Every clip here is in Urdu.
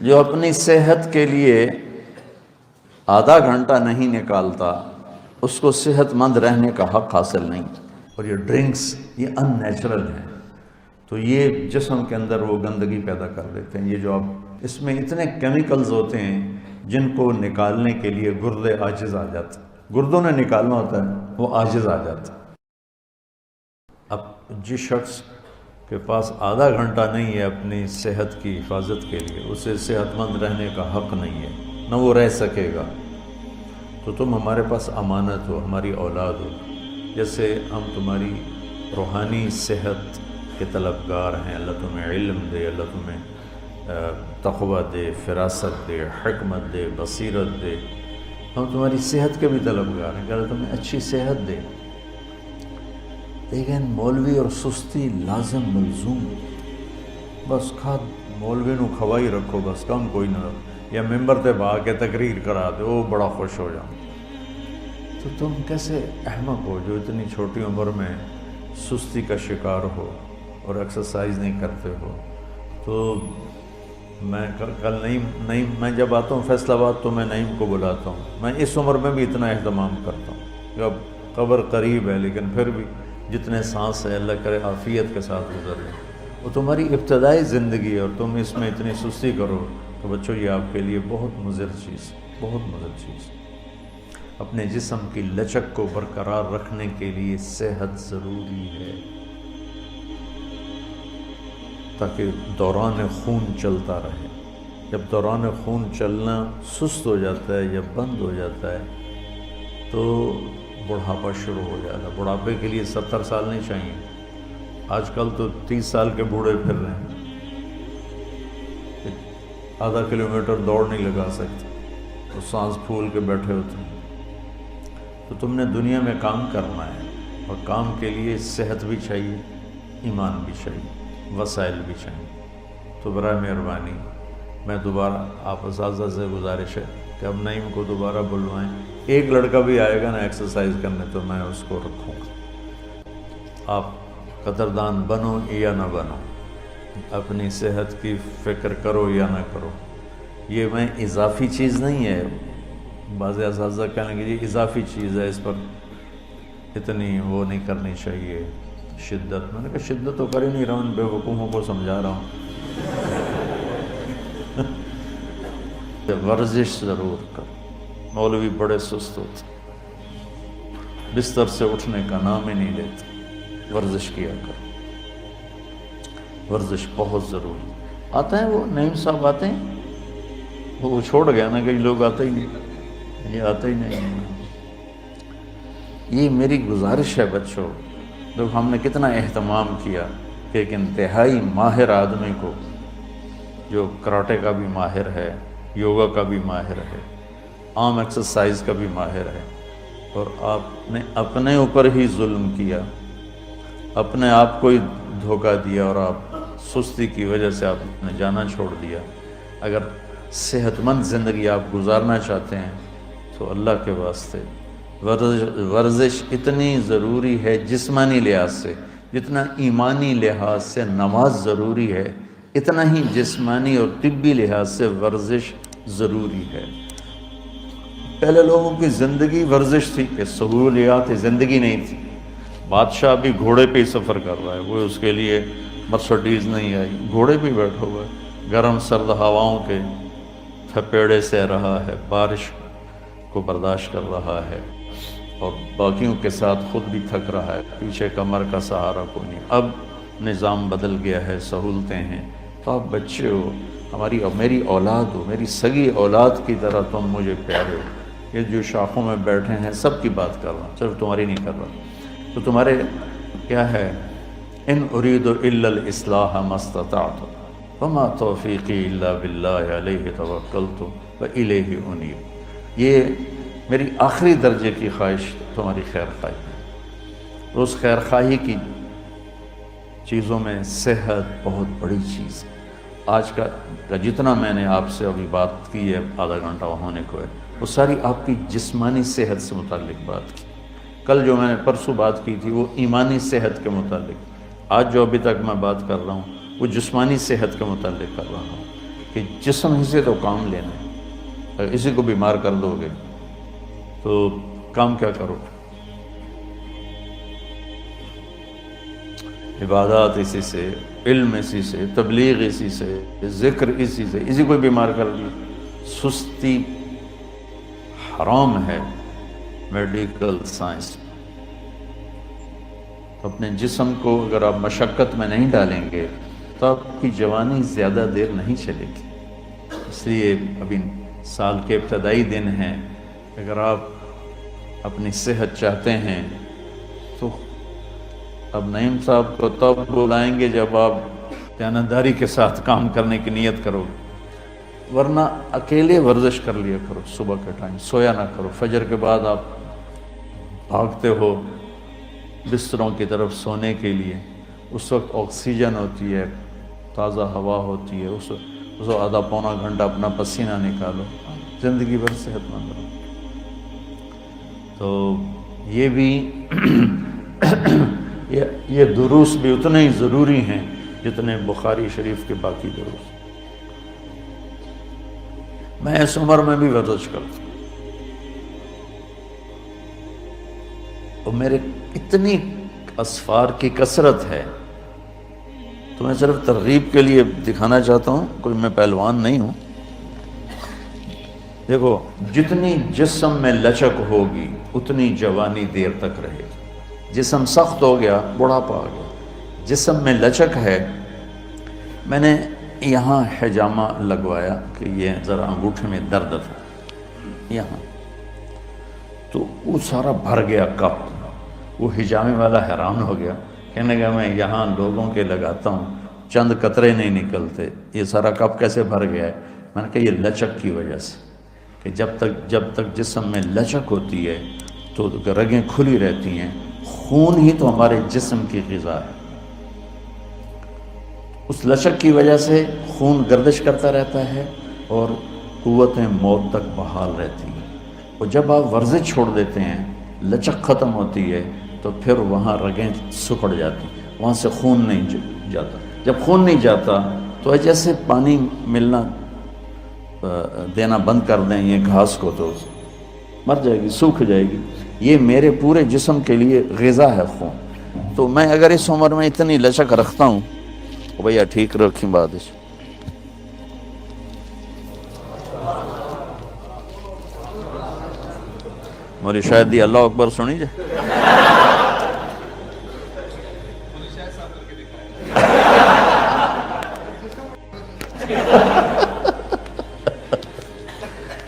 جو اپنی صحت کے لیے آدھا گھنٹہ نہیں نکالتا اس کو صحت مند رہنے کا حق حاصل نہیں۔ اور یہ ڈرنکس یہ ان نیچرل ہیں، تو یہ جسم کے اندر وہ گندگی پیدا کر دیتے ہیں۔ یہ جو آپ اس میں اتنے کیمیکلز ہوتے ہیں جن کو نکالنے کے لیے گردے عاجز آ جاتے ہیں، گردوں نے نکالنا ہوتا ہے وہ عاجز آ جاتا ہے۔ اب جس شخص کے پاس آدھا گھنٹہ نہیں ہے اپنی صحت کی حفاظت کے لیے، اسے صحت مند رہنے کا حق نہیں ہے، نہ وہ رہ سکے گا۔ تو تم ہمارے پاس امانت ہو، ہماری اولاد ہو، جیسے ہم تمہاری روحانی صحت کے طلبگار ہیں۔ اللہ تمہیں علم دے، اللہ تمہیں تقوی دے، فراست دے، حکمت دے، بصیرت دے۔ ہم تمہاری صحت کے بھی طلبگار ہیں کہ اللہ تمہیں اچھی صحت دے۔ لیکن مولوی اور سستی لازم ملزوم، بس مولوی نو کھوائی رکھو، بس کم کوئی نہ، یا ممبر تے با کے تقریر کرا دے، وہ بڑا خوش ہو جاؤں۔ تو تم کیسے احمق ہو جو اتنی چھوٹی عمر میں سستی کا شکار ہو اور ایکسرسائز نہیں کرتے ہو؟ تو میں کل نعیم میں جب آتا ہوں فیصل آباد تو میں نعیم کو بلاتا ہوں، میں اس عمر میں بھی اتنا اہتمام کرتا ہوں کہ اب قبر قریب ہے، لیکن پھر بھی جتنے سانس ہے اللہ کرے عافیت کے ساتھ گزر لیں۔ وہ تمہاری ابتدائی زندگی ہے اور تم اس میں اتنی سستی کرو تو بچوں یہ آپ کے لیے بہت مضر چیز، بہت مضر چیز۔ اپنے جسم کی لچک کو برقرار رکھنے کے لیے صحت ضروری ہے تاکہ دوران خون چلتا رہے۔ جب دوران خون چلنا سست ہو جاتا ہے یا بند ہو جاتا ہے تو بڑھاپا شروع ہو جاتا ہے۔ بڑھاپے کے لیے 70 سال نہیں چاہیے، آج کل تو 30 سال کے بوڑھے پھر رہے ہیں، آدھا کلومیٹر دوڑ نہیں لگا سکتے، تو سانس پھول کے بیٹھے ہوتے ہیں۔ تو تم نے دنیا میں کام کرنا ہے اور کام کے لیے صحت بھی چاہیے، ایمان بھی چاہیے، وسائل بھی چاہیے۔ تو برائے مہربانی میں دوبارہ آپ اساتذہ سے گزارش ہے کہ اب نعیم کو دوبارہ بلوائیں، ایک لڑکا بھی آئے گا نا ایکسرسائز کرنے تو میں اس کو رکھوں گا۔ آپ قدردان بنو یا نہ بنو، اپنی صحت کی فکر کرو یا نہ کرو، یہ میں اضافی چیز نہیں ہے۔ بعض اساتذہ کہنے کہ یہ اضافی چیز ہے، اس پر اتنی وہ نہیں کرنی چاہیے شدت۔ میں نے کہا شدت تو کر ہی نہیں رہا ہوں، ان بے وقوفوں کو سمجھا رہا ہوں۔ ورزش ضرور کر، مولوی بڑے سست ہوتے، بستر سے اٹھنے کا نام ہی نہیں لیتے، ورزش کیا کر، ورزش بہت ضروری۔ آتے ہیں وہ نعیم صاحب آتے ہیں، وہ چھوڑ گیا نا، کئی لوگ آتے ہی نہیں، یہ آتے ہی نہیں۔ یہ میری گزارش ہے بچوں، دیکھو ہم نے کتنا اہتمام کیا کہ ایک انتہائی ماہر آدمی کو، جو کراٹے کا بھی ماہر ہے، یوگا کا بھی ماہر ہے، عام ایکسرسائز کا بھی ماہر ہے، اور آپ نے اپنے اوپر ہی ظلم کیا، اپنے آپ کو ہی دھوکہ دیا، اور آپ سستی کی وجہ سے آپ نے جانا چھوڑ دیا۔ اگر صحت مند زندگی آپ گزارنا چاہتے ہیں تو اللہ کے واسطے ورزش اتنی ضروری ہے جسمانی لحاظ سے، جتنا ایمانی لحاظ سے نماز ضروری ہے، اتنا ہی جسمانی اور طبی لحاظ سے ورزش ضروری ہے۔ پہلے لوگوں کی زندگی ورزش تھی کہ سہولیات زندگی نہیں تھی۔ بادشاہ بھی گھوڑے پہ ہی سفر کر رہا ہے، وہ اس کے لیے مرسڈیز نہیں آئی، گھوڑے پہ بیٹھا ہوا ہے، گرم سرد ہواؤں کے تھپیڑے سہ رہا ہے، بارش کو برداشت کر رہا ہے، اور باقیوں کے ساتھ خود بھی تھک رہا ہے، پیچھے کمر کا سہارا کوئی نہیں۔ اب نظام بدل گیا ہے، سہولتیں ہیں، تو آپ بچے ہو، ہماری اور میری اولاد ہو، میری سگی اولاد کی طرح تم مجھے پیارے ہو۔ یہ جو شاخوں میں بیٹھے ہیں سب کی بات کر رہا ہوں، صرف تمہاری نہیں کر رہا۔ تو تمہارے کیا ہے، ان اريد الا الاصلاح ما استطعت وما توفیقی الا باللہ علیہ توکلت والیہ انیب۔ یہ میری آخری درجے کی خواہش تمہاری خیر خواہی ہے۔ اس خیر خواہی کی چیزوں میں صحت بہت بڑی چیز ہے۔ آج کا جتنا میں نے آپ سے ابھی بات کی ہے، آدھا گھنٹہ ہونے کو ہے، وہ ساری آپ کی جسمانی صحت سے متعلق بات کی۔ کل جو میں نے پرسوں بات کی تھی وہ ایمانی صحت کے متعلق، آج جو ابھی تک میں بات کر رہا ہوں وہ جسمانی صحت کے متعلق کر رہا ہوں۔ کہ جسم ہی سے تو کام لینا ہے. اگر اسی کو بیمار کر دو گے تو کام کیا کرو؟ عبادات اسی سے، علم اسی سے، تبلیغ اسی سے، ذکر اسی سے، اسی کو بیمار کر دیا. سستی حرام ہے میڈیکل سائنس. اپنے جسم کو اگر آپ مشقت میں نہیں ڈالیں گے تو آپ کی جوانی زیادہ دیر نہیں چلے گی. اس لیے ابھی سال کے ابتدائی دن ہیں، اگر آپ اپنی صحت چاہتے ہیں تو اب نعیم صاحب کو تب بلائیں گے جب آپ دیانتداری کے ساتھ کام کرنے کی نیت کرو، ورنہ اکیلے ورزش کر لیا کرو. صبح کے ٹائم سویا نہ کرو. فجر کے بعد آپ بھاگتے ہو بستروں کی طرف سونے کے لیے، اس وقت آکسیجن ہوتی ہے، تازہ ہوا ہوتی ہے، اس وقت آدھا پونا گھنٹہ اپنا پسینہ نکالو، زندگی بھر صحت مند رہو. تو یہ بھی یہ دروس بھی اتنے ہی ضروری ہیں جتنے بخاری شریف کے باقی دروس. میں اس عمر میں بھی ورزش کرتا ہوں اور میرے اتنی اسفار کی کثرت ہے، تو میں صرف ترغیب کے لیے دکھانا چاہتا ہوں، کوئی میں پہلوان نہیں ہوں. دیکھو، جتنی جسم میں لچک ہوگی اتنی جوانی دیر تک رہے گی. جسم سخت ہو گیا بڑھاپا آ گیا. جسم میں لچک ہے. میں نے یہاں حجامہ لگوایا کہ یہ ذرا انگوٹھے میں درد تھا یہاں، تو وہ سارا بھر گیا کپ. وہ حجامے والا حیران ہو گیا، کہنے لگا میں یہاں لوگوں کے لگاتا ہوں چند قطرے نہیں نکلتے، یہ سارا کپ کیسے بھر گیا ہے؟ میں نے کہا یہ لچک کی وجہ سے، کہ جب تک جسم میں لچک ہوتی ہے تو رگیں کھلی رہتی ہیں. خون ہی تو ہمارے جسم کی غذا ہے. اس لچک کی وجہ سے خون گردش کرتا رہتا ہے اور قوتیں موت تک بحال رہتی ہیں. اور جب آپ ورزش چھوڑ دیتے ہیں، لچک ختم ہوتی ہے، تو پھر وہاں رگیں سکڑ جاتی ہیں، وہاں سے خون نہیں جاتا. جب خون نہیں جاتا تو جیسے پانی ملنا دینا بند کر دیں یہ گھاس کو تو مر جائے گی، سوکھ جائے گی. یہ میرے پورے جسم کے لیے غذا ہے خون. تو میں اگر اس عمر میں اتنی لچک رکھتا ہوں تو بھیا ٹھیک رکھیں بات. موری شاید دی اللہ اکبر سنی جائے.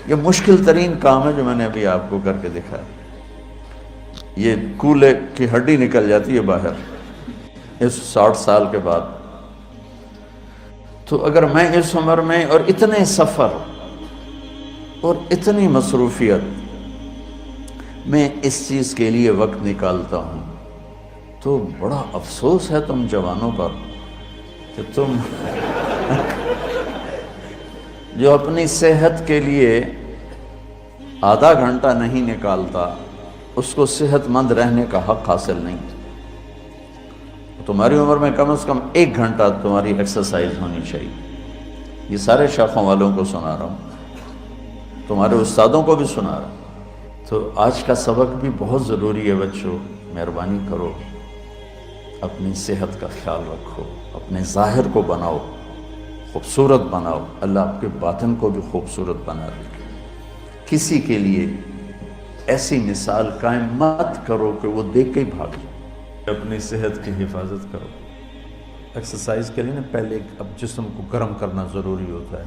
یہ مشکل ترین کام ہے جو میں نے ابھی آپ کو کر کے دکھایا. یہ کولے کی ہڈی نکل جاتی ہے باہر اس 60 سال کے بعد. تو اگر میں اس عمر میں اور اتنے سفر اور اتنی مصروفیت میں اس چیز کے لیے وقت نکالتا ہوں تو بڑا افسوس ہے تم جوانوں پر کہ تم جو اپنی صحت کے لیے آدھا گھنٹہ نہیں نکالتا اس کو صحت مند رہنے کا حق حاصل نہیں. تمہاری عمر میں کم از کم 1 گھنٹہ تمہاری ایکسرسائز ہونی چاہیے. یہ سارے شاخوں والوں کو سنا رہا ہوں، تمہارے استادوں کو بھی سنا رہا ہوں. تو آج کا سبق بھی بہت ضروری ہے بچوں. مہربانی کرو، اپنی صحت کا خیال رکھو، اپنے ظاہر کو بناؤ، خوبصورت بناؤ. اللہ آپ کے باطن کو بھی خوبصورت بنا دے. کسی کے لیے ایسی مثال قائم مت کرو کہ وہ دیکھ کے ہی بھاگ جائے. اپنی صحت کی حفاظت کرو. ایکسرسائز کے لیے نا پہلے اب جسم کو گرم کرنا ضروری ہوتا ہے.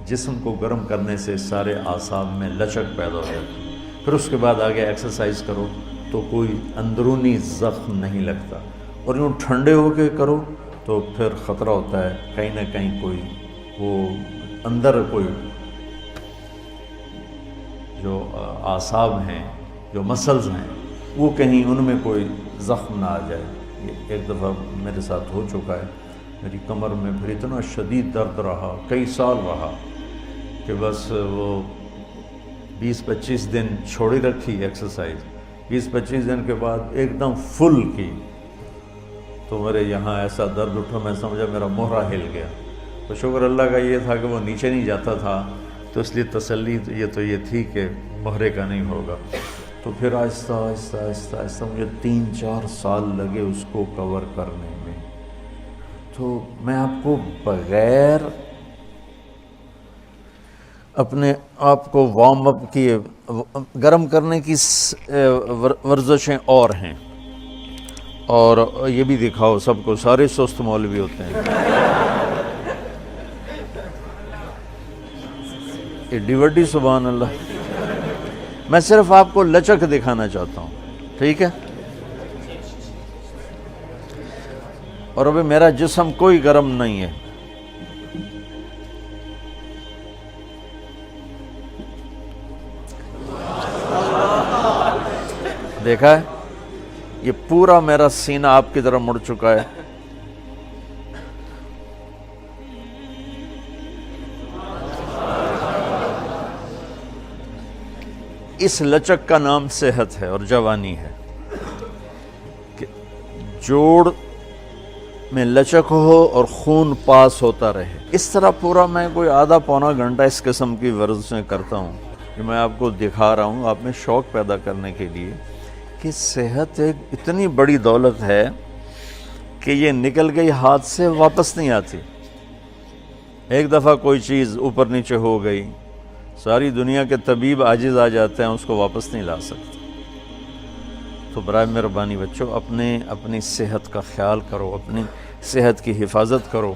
جسم کو گرم کرنے سے سارے اعصاب میں لچک پیدا ہو جاتی ہے. پھر اس کے بعد آگے ایکسرسائز کرو تو کوئی اندرونی زخم نہیں لگتا. اور یوں ٹھنڈے ہو کے کرو تو پھر خطرہ ہوتا ہے کہیں نہ کہیں کوئی وہ اندر کوئی جو اعصاب ہیں، جو مسلز ہیں، وہ کہیں ان میں کوئی زخم نہ آ جائے. یہ ایک دفعہ میرے ساتھ ہو چکا ہے. میری کمر میں پھر اتنا شدید درد رہا، کئی سال رہا، کہ بس وہ 20-25 دن چھوڑی رکھی ایکسرسائز. 20-25 دن کے بعد ایک دم فل کی تو میرے یہاں ایسا درد اٹھا، میں سمجھا میرا مہرا ہل گیا. تو شکر اللہ کا یہ تھا کہ وہ نیچے نہیں جاتا تھا، تو اس لیے تسلی یہ تھی کہ مہرے کا نہیں ہوگا۔ تو پھر آہستہ آہستہ آہستہ آہستہ مجھے 3-4 سال لگے اس کو کور کرنے میں۔ تو میں آپ کو بغیر اپنے آپ کو وارم اپ کیے گرم کرنے کی ورزشیں اور ہیں، اور یہ بھی دکھاؤ سب کو، سارے سست مولوی ہوتے ہیں۔ ایڈی وڈی سبحان اللہ۔ میں صرف آپ کو لچک دکھانا چاہتا ہوں، ٹھیک ہے؟ اور ابھی میرا جسم کوئی گرم نہیں ہے۔ دیکھا ہے؟ یہ پورا میرا سینہ آپ کی طرف مڑ چکا ہے۔ اس لچک کا نام صحت ہے اور جوانی ہے، کہ جوڑ میں لچک ہو اور خون پاس ہوتا رہے۔ اس طرح پورا میں کوئی آدھا پونا گھنٹہ اس قسم کی ورزشیں کرتا ہوں کہ میں آپ کو دکھا رہا ہوں، آپ میں شوق پیدا کرنے کے لیے کہ صحت ایک اتنی بڑی دولت ہے کہ یہ نکل گئی ہاتھ سے واپس نہیں آتی۔ ایک دفعہ کوئی چیز اوپر نیچے ہو گئی، ساری دنیا کے طبیب عاجز آ جاتے ہیں، اس کو واپس نہیں لا سکتے۔ تو برائے مہربانی بچوں، اپنی صحت کا خیال کرو، اپنی صحت کی حفاظت کرو۔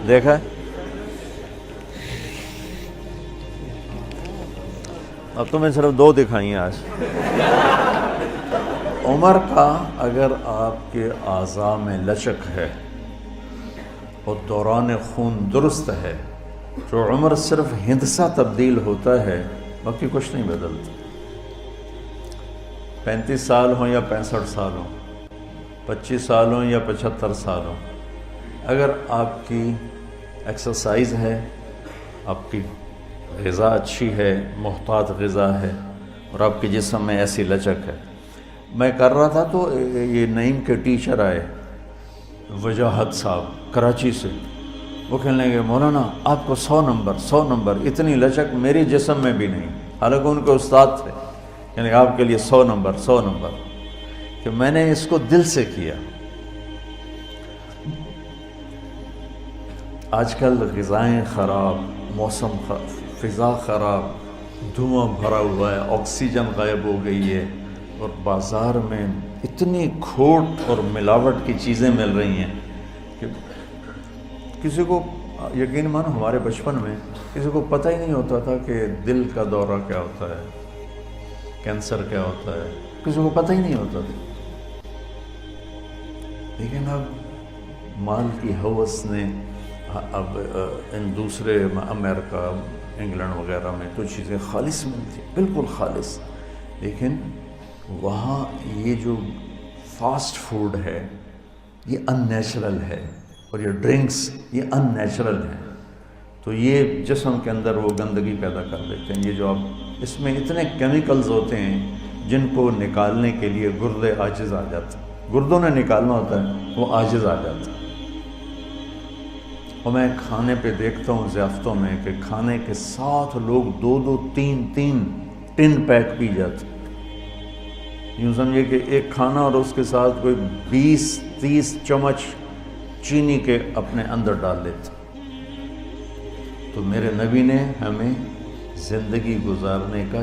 دیکھا ہے؟ اب تو میں صرف 2 دکھائی ہیں آج۔ عمر کا اگر آپ کے اعضاء میں لچک ہے اور دوران خون درست ہے تو عمر صرف ہندسہ تبدیل ہوتا ہے، باقی کچھ نہیں بدلتا۔ 35 سال ہوں یا 65 سال ہوں، 25 سال ہوں یا 75 سال ہوں، اگر آپ کی ایکسرسائز ہے، آپ کی غذا اچھی ہے، محتاط غذا ہے، اور آپ کے جسم میں ایسی لچک ہے۔ میں کر رہا تھا تو یہ نعیم کے ٹیچر آئے، وجاہت صاحب کراچی سے، وہ کہنے لگے مولانا آپ کو 100 نمبر، اتنی لچک میری جسم میں بھی نہیں، حالانکہ ان کے استاد تھے، یعنی آپ کے لیے 100 نمبر، کہ میں نے اس کو دل سے کیا۔ آج کل غذائیں خراب، موسم فضا خراب، دھواں بھرا ہوا ہے، آکسیجن غائب ہو گئی ہے، اور بازار میں اتنی کھوٹ اور ملاوٹ کی چیزیں مل رہی ہیں کہ کسی کو یقین مانو ہمارے بچپن میں کسی کو پتہ ہی نہیں ہوتا تھا کہ دل کا دورہ کیا ہوتا ہے، کینسر کیا ہوتا ہے، کسی کو پتہ ہی نہیں ہوتا تھا۔ لیکن اب مال کی ہوس نے اب ان دوسرے امریکہ، انگلینڈ وغیرہ میں تو چیزیں خالص ملتی، بالکل خالص، لیکن وہاں یہ جو فاسٹ فوڈ ہے یہ ان نیچرل ہے، اور یہ ڈرنکس یہ ان نیچرل ہیں، تو یہ جسم کے اندر وہ گندگی پیدا کر دیتے ہیں۔ یہ جو اب اس میں اتنے کیمیکلز ہوتے ہیں جن کو نکالنے کے لیے گردے عاجز آ جاتے ہیں، گردوں نے نکالنا ہوتا ہے، وہ عاجز آ جاتا ہے۔ اور میں کھانے پہ دیکھتا ہوں ضیافتوں میں کہ کھانے کے ساتھ لوگ 2-2 3-3 ٹن پیک پی جاتے ہیں۔ یوں سمجھے کہ ایک کھانا اور اس کے ساتھ کوئی 20-30 چمچ چینی کے اپنے اندر ڈال لیتے۔ تو میرے نبی نے ہمیں زندگی گزارنے کا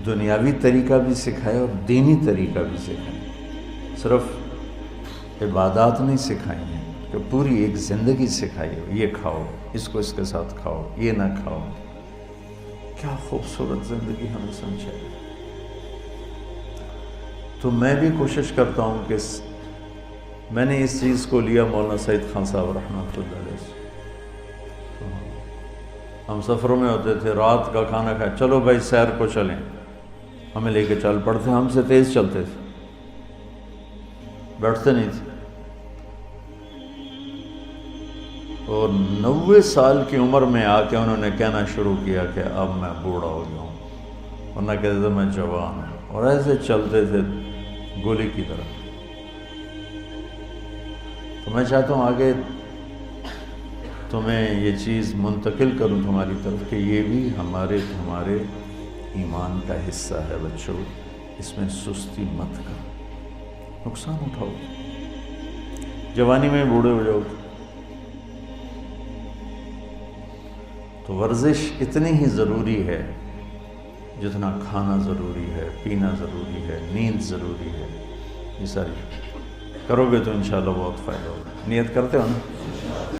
دنیاوی طریقہ بھی سکھایا اور دینی طریقہ بھی سکھایا، صرف عبادات نہیں سکھائی ہیں، کہ پوری ایک زندگی سکھائی ہے، یہ کھاؤ، اس کو اس کے ساتھ کھاؤ، یہ نہ کھاؤ۔ کیا خوبصورت زندگی ہمیں سمجھائی۔ تو میں بھی کوشش کرتا ہوں کہ میں نے اس چیز کو لیا مولانا سعید خان صاحب رحمۃ اللہ علیہ سے۔ ہم سفروں میں ہوتے تھے، رات کا کھانا کھائے، چلو بھائی سیر کو چلیں، ہمیں لے کے چل پڑتے، ہم سے تیز چلتے تھے، بیٹھتے نہیں تھے۔ اور 90 سال کی عمر میں آ کے انہوں نے کہنا شروع کیا کہ اب میں بوڑھا ہو گیا ہوں، ورنہ کہتے تھے میں جوان ہوں، اور ایسے چلتے تھے گولی کی طرح۔ تو میں چاہتا ہوں آگے تمہیں یہ چیز منتقل کروں تمہاری طرف کہ یہ بھی ہمارے ایمان کا حصہ ہے بچوں، اس میں سستی مت کرو، نقصان اٹھاؤ، جوانی میں بوڑھے ہو جاؤ تو ورزش اتنی ہی ضروری ہے جتنا کھانا ضروری ہے، پینا ضروری ہے، نیند ضروری ہے۔ یہ ساری کرو گے تو انشاءاللہ بہت فائدہ ہوگا۔ نیت کرتے ہو نا؟